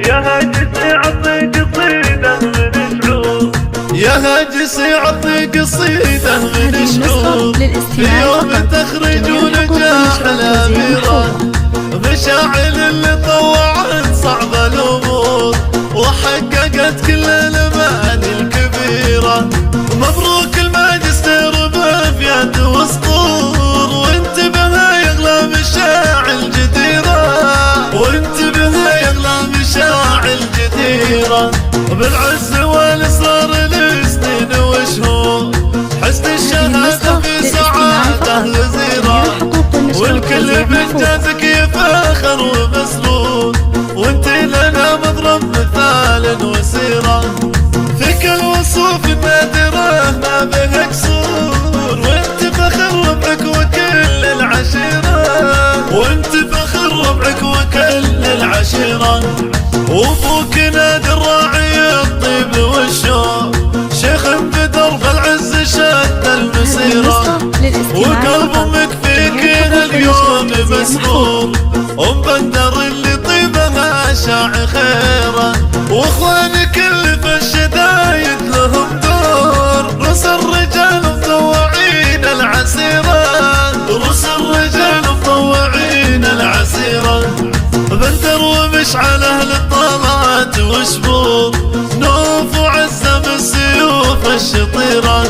يا هاجس يعطي قصيدة من شعور، يا هاجس يعطي قصيدة من شعور، في يوم تخرجون جاح الأميرة، مشاعل اللي طوعت صعب الأمور، وحققت كل المعاني الكبيرة. مبروك الماجستير بأبيات وسطور، وانت بها يغلى مشاعل جديرة، وانت بها يغلى مشاعل جديرة، بالعز والإصرار لسنين وشهور، حسن الشهادة في سعادة غزيرة، والكل بإنجازك يفاخر ومسرور، وانت لنا مضرب مثال وسيرة، فيك الوصوف النادرة ما بها قصور، وانت فخر ربعك وكل العشيرة، وانت فخر ربعك وكل العشيرة، وابوك نادي الراعي الطيب والشوق، شيخ بدرب العز شد المسيرة، وقلب امك فيك اليوم مسرور، ام بندر اللي طيبها شاع خيره، واخوانك اللي في الشدايد لهم دور، رؤوس الرجال مطوعين العسيرة، رؤوس الرجال مطوعين العسيرة، بندر ومشعله للطلعات وشبور، نوف وعزة من السيوف الشطيرة،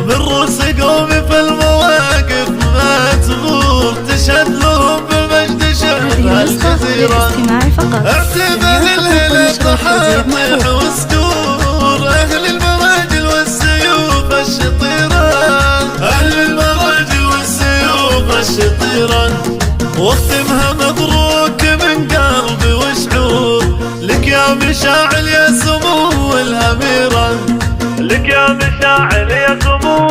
من رؤوس قومي في المواقف ما تغور، تشهد لهم بمجد شهدها الكثيرة، اعتبر الهلال طحاطح وسكور، اهل المراجل والسيوف الشطيرة، اهل المراجل والسيوف الشطيرة، واختمها مبروك من قلبي وشعور، لك يا مشاعل يا سمو الأميرة، لك يا مشاعل يا سمو